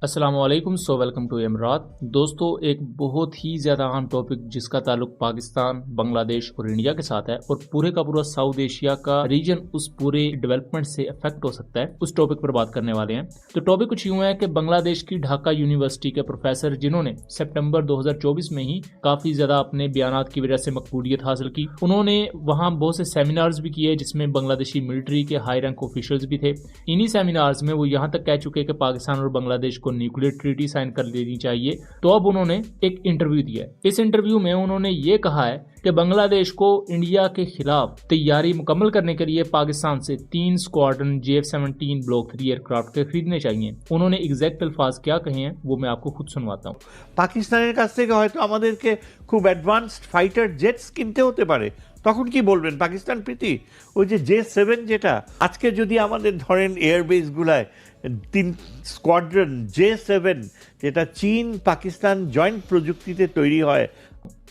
अस्सलाम वालेकुम। Welcome to इमरात। दोस्तों, एक बहुत ही ज़्यादा अहम टॉपिक जिसका ताल्लुक पाकिस्तान, बांग्लादेश और इंडिया के साथ है और पूरे का पूरा साउथ एशिया का रीजन उस पूरे डेवलपमेंट से अफेक्ट हो सकता है, उस टॉपिक पर बात करने वाले हैं। तो टॉपिक कुछ यूँ है कि बांग्लादेश की ढाका यूनिवर्सिटी के प्रोफेसर जिन्होंने सितंबर 2024 में ही काफ़ी ज़्यादा अपने बयानात की वजह से मकबूलियत हासिल की, उन्होंने वहाँ बहुत से सेमिनार्स भी किए जिसमें बांग्लादेशी मिलिट्री के हाई रैंक ऑफिशियल्स भी थे। इन्हीं सेमिनार्स में वो यहाँ तक कह चुके कि पाकिस्तान और बांग्लादेश को न्यूक्लियर ट्रीटी साइन कर लेनी चाहिए। तो अब उन्होंने एक इंटरव्यू दिया है। इस इंटरव्यू में उन्होंने ये कहा है कि बांग्लादेश को इंडिया के खिलाफ तैयारी मुकम्मल करने के लिए पाकिस्तान से 3 स्क्वाड्रन JF-17 ब्लॉक 3 एयरक्राफ्ट के खरीदने चाहिए। उन्होंने एग्जैक्ट अल्फाज क्या कहे हैं वो मैं आपको खुद सुनवाता हूँ। পাকিস্তানের কাছ থেকে হয়তো আমাদেরকে খুব অ্যাডভান্সড ফাইটার জেটস কিনতে হতে পারে, তখন কি বলবেন পাকিস্তান প্রীতি? ওই যে J7 যেটা আজকে যদি আমাদের ধরেন এয়ারবেসগুলায় 3 স্কোয়াড্রন J7 যেটা চীন পাকিস্তান জয়েন্ট প্রযুক্তিতে তৈরি হয়।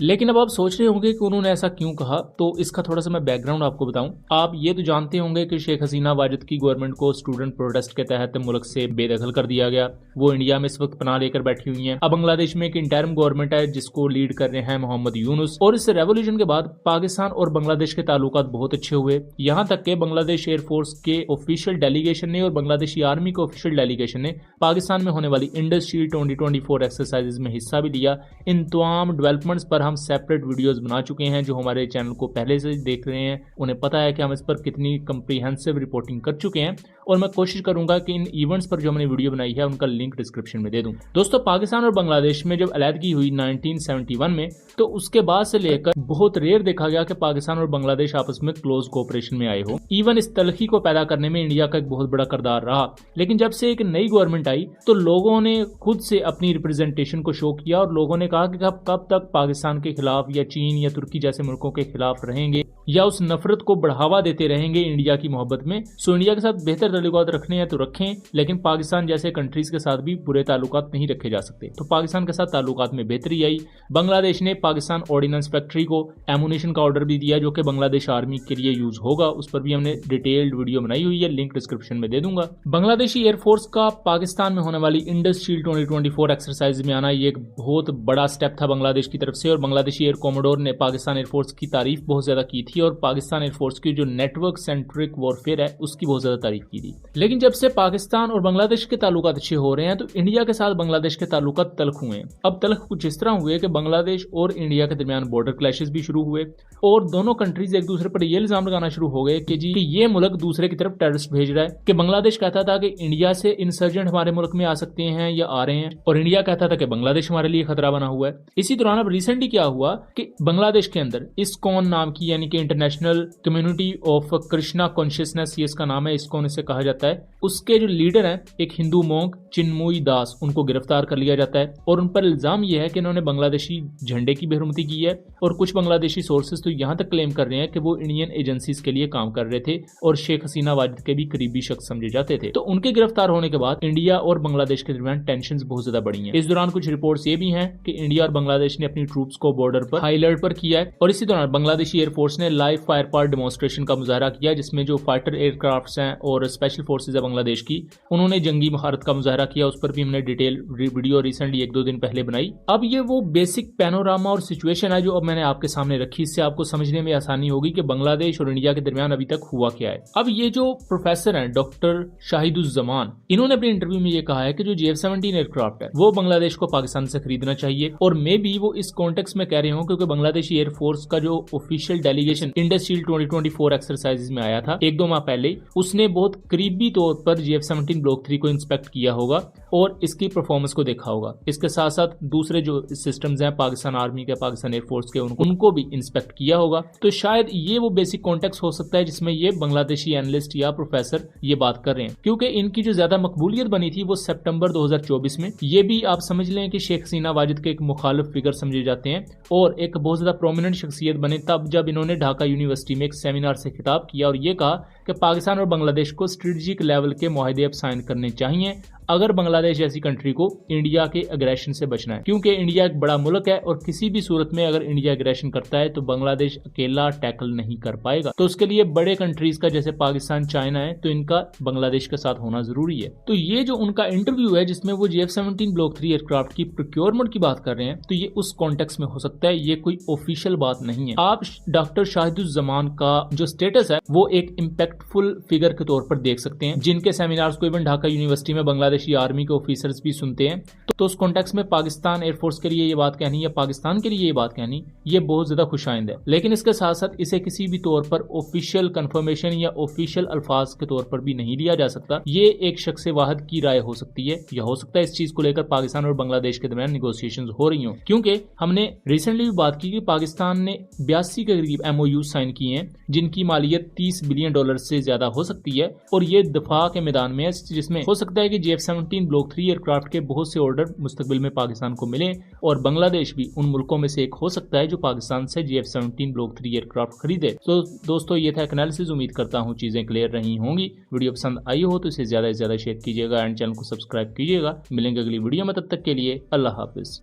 लेकिन अब आप सोच रहे होंगे कि उन्होंने ऐसा क्यों कहा, तो इसका थोड़ा सा मैं बैकग्राउंड आपको बताऊं। आप ये तो जानते होंगे कि शेख हसीना वाजिद की गवर्नमेंट को स्टूडेंट प्रोटेस्ट के तहत मुल्क से बेदखल कर दिया गया। वो इंडिया में इस वक्त पनाह लेकर बैठी हुई हैं। अब बांग्लादेश में एक इंटरिम गवर्नमेंट है जिसको लीड कर रहे हैं मोहम्मद यूनुस। और इस रेवोल्यूशन के बाद पाकिस्तान और बांग्लादेश के ताल्लुकात बहुत अच्छे हुए। यहाँ तक के बांग्लादेश एयरफोर्स के ऑफिशियल डेलीगेशन ने और बांग्लादेशी आर्मी के ऑफिशियल डेलीगेशन ने पाकिस्तान में होने वाली इंडस शील्ड 2024 एक्सरसाइजेज में हिस्सा भी लिया। इन तमाम डेवलपमेंट्स पर हम सेपरेट वीडियोस बना चुके हैं। जो हमारे चैनल को पहले से देख रहे हैं उन्हें पता है कि हम इस पर कितनी कंप्रीहेंसिव रिपोर्टिंग कर चुके हैं और मैं कोशिश करूंगा कि इन इवेंट्स पर जो हमने वीडियो बनाई है उनका लिंक डिस्क्रिप्शन में दे दूं। दोस्तों, पाकिस्तान और बांग्लादेश में जब अलहदगी हुई 1971 में, तो उसके बाद से लेकर बहुत रेयर देखा गया कि पाकिस्तान और बांग्लादेश आपस में क्लोज कोऑपरेशन में आए हो। इवन इस तलखी को पैदा करने में इंडिया का एक बहुत बड़ा किरदार रहा। लेकिन जब से एक नई गवर्नमेंट आई तो लोगों ने खुद से अपनी रिप्रेजेंटेशन को शो किया और लोगों ने कहा कि कब तक पाकिस्तान के खिलाफ या चीन या तुर्की जैसे मुल्कों के खिलाफ रहेंगे या उस नफरत को बढ़ावा देते रहेंगे इंडिया की मोहब्बत में। सो इंडिया के साथ बेहतर ताल्लुकात रखने हैं तो रखें, लेकिन पाकिस्तान जैसे कंट्रीज के साथ भी बुरे ताल्लुकात नहीं रखे जा सकते। तो पाकिस्तान के साथ ताल्लुकात में बेहतरी आई। बांग्लादेश ने पाकिस्तान ऑर्डिनेंस फैक्ट्री को एमुनेशन का ऑर्डर भी दिया जो कि बांग्लादेश आर्मी के लिए यूज होगा। उस पर भी हमने डिटेल्ड वीडियो बनाई हुई है, लिंक डिस्क्रिप्शन में दे दूंगा। बांग्लादेशी एयरफोर्स का पाकिस्तान में होने वाली इंडस शील्ड 2024 एक्सरसाइज में आना ये एक बहुत बड़ा स्टेप था बांग्लादेश की तरफ से। और बांग्लादेशी एयर कॉमोडोर ने पाकिस्तान एयरफोर्स की तारीफ बहुत ज्यादा की थी और पाकिस्तान एयरफोर्स की जो नेटवर्क सेंट्रिक वॉरफेयर है उसकी बहुत ज्यादा तारीफ की थी। लेकिन जब से पाकिस्तान और बांग्लादेश के ताल्लुकात अच्छे हो रहे हैं तो इंडिया के साथ बांग्लादेश के ताल्लुकात तल्ख हुए हैं। अब तल्ख कुछ इस तरह हुए कि बांग्लादेश और इंडिया के दरमियान बॉर्डर क्लैशेस भी शुरू हुए और दोनों कंट्रीज एक दूसरे पर यह इल्जाम लगाना शुरू हो गए कि जी ये मुल्क दूसरे की तरफ टेररिस्ट भेज रहा है। कि बांग्लादेश कहता था कि इंडिया से इंसर्जेंट हमारे मुल्क में आ सकते हैं या आ रहे हैं और इंडिया कहता था कि बांग्लादेश हमारे लिए खतरा बना हुआ है। इसी दौरान अब रिसेंटली क्या हुआ कि बांग्लादेश के अंदर इस्कॉन नाम की यानी कि international community of Krishna consciousness, ये इसका नाम है, इस्कॉन इसे कहा जाता है, उसके जो लीडर हैं एक हिंदू मोंक चिन्मयी दास, उनको गिरफ्तार कर लिया जाता है और उन पर इल्जाम यह है कि इन्होंने बांग्लादेशी झंडे की बेहरमती की है। और कुछ बांग्लादेशी सोर्सेज तो यहाँ तक क्लेम कर रहे हैं कि वो इंडियन एजेंसीज के लिए काम कर रहे थे और शेख हसीना वाजिद के भी करीबी शख्स समझे जाते थे। तो उनके गिरफ्तार होने के बाद इंडिया और बांग्लादेश के दरमियान टेंशंस बहुत ज्यादा बढ़ी हैं। इस दौरान कुछ रिपोर्ट्स ये भी हैं कि इंडिया और बांग्लादेश ने अपनी ट्रूप्स को बॉर्डर पर हाई अलर्ट पर किया है। और इसी दौरान बांग्लादेशी एयरफोर्स ने लाइव फायर पावर डेमोन्स्ट्रेशन का मुजाहरा किया जिसमें जो फाइटर एयरक्राफ्ट हैं और स्पेशल फोर्सेज है बांग्लादेश की, उन्होंने जंगी महारत का मुजाहरा किया। उस पर भी हमने डिटेल वीडियो रिसेंटली 1-2 दिन पहले बनाई। अब ये वो बेसिक पैनोरामा और सिचुएशन है जो अब मैंने आपके सामने रखी। इससे आपको समझने में आसानी होगी कि बांग्लादेश और इंडिया के दरमियान अभी तक हुआ क्या है। अब ये जो प्रोफेसर हैं डॉक्टर शाहिदुज्जमान, इन्होंने अपने इंटरव्यू में ये कहा है कि जो JF-17 एयरक्राफ्ट है वो बांग्लादेश को पाकिस्तान से खरीदना चाहिए। और मे बी वो इस कॉन्टेक्स्ट में कह रहे हो क्योंकि बांग्लादेशी एयरफोर्स का जो official delegation Indus shield 2024 exercises में आया था 1-2 माह पहले, उसने बहुत करीबी तौर पर JF-17 ब्लॉक 3 को इंस्पेक्ट किया होगा और इसकी परफॉर्मेंस को देखा होगा। इसके साथ साथ दूसरे जो सिस्टम्स हैं पाकिस्तान आर्मी के, पाकिस्तान एयरफोर्स के, उनको भी इंस्पेक्ट किया होगा। तो शायद ये वो बेसिक कॉन्टेक्स्ट हो सकता है जिसमें ये बांग्लादेशी एनालिस्ट या प्रोफेसर ये बात कर रहे हैं। क्योंकि इनकी जो ज्यादा मकबूलियत बनी थी वो सितंबर 2024 में। ये भी आप समझ लें कि शेख हसीना वाजिद के एक मुखालिफ फिगर समझे जाते हैं और एक बहुत ज्यादा प्रोमिनेंट शख्सियत बने तब जब इन्होंने ढाका यूनिवर्सिटी में एक सेमिनार से खिताब किया और ये कहा कि पाकिस्तान और बांग्लादेश को स्ट्रेटेजिक लेवल के मुआहदे अब साइन करने चाहिए। अगर बांग्लादेश जैसी कंट्री को इंडिया के अग्रेशन से बचना है, क्योंकि इंडिया एक बड़ा मुल्क है और किसी भी सूरत में अगर इंडिया अग्रेशन करता है तो बांग्लादेश अकेला टैकल नहीं कर पाएगा। तो उसके लिए बड़े कंट्रीज का जैसे पाकिस्तान, चाइना है, तो इनका बांग्लादेश के साथ होना जरूरी है। तो ये जो उनका इंटरव्यू है जिसमें वो JF-17 ब्लॉक 3 एयरक्राफ्ट की प्रोक्योरमेंट की बात कर रहे हैं, तो ये उस कॉन्टेक्स्ट में हो सकता है, ये कोई ऑफिशियल बात नहीं है। आप डॉक्टर शाहिदुज्जमान का जो स्टेटस है वो एक इम्पैक्टफुल फिगर के तौर पर देख सकते हैं, जिनके सेमिनार्स को इवन ढाका यूनिवर्सिटी में बांग्लादेशी आर्मी के ऑफिसर्स भी सुनते हैं। तो उस कॉन्टेक्स्ट में पाकिस्तान एयरफोर्स के लिए ये बात कहनी या पाकिस्तान के लिए ये बात कहनी, ये बहुत ज्यादा खुशाइंद है। लेकिन इसके साथ साथ इसे किसी भी तौर पर ऑफिशियल कंफर्मेशन या ऑफिशियल अल्फाज के तौर पर भी नहीं लिया जा सकता। ये एक शख्स वाहिद की राय हो सकती है, या हो सकता है इस चीज को लेकर पाकिस्तान और बांग्लादेश के दरमियान निगोशिएशंस हो रही हो, क्योंकि हमने रिसेंटली भी बात की कि पाकिस्तान ने 82 के करीब MOU साइन किए हैं जिनकी मालियत $30 बिलियन से ज्यादा हो सकती है, और ये दफा के मैदान में है, जिसमें हो सकता है कि JF-17 ब्लॉक 3 एयरक्राफ्ट के बहुत से ऑर्डर मुस्तकबिल में पाकिस्तान को मिले, और बांग्लादेश भी उन मुल्कों में से एक हो सकता है जो पाकिस्तान से JF-17 ब्लॉक 3 एयरक्राफ्ट खरीदे। तो दोस्तों ये था एनालिसिस, उम्मीद करता हूँ चीजें क्लियर रही होंगी। वीडियो पसंद आई हो तो इसे ज्यादा से ज्यादा शेयर कीजिएगा एंड चैनल को सब्सक्राइब कीजिएगा। मिलेंगे अगली वीडियो में, तब तक के लिए अल्लाह हाफिज।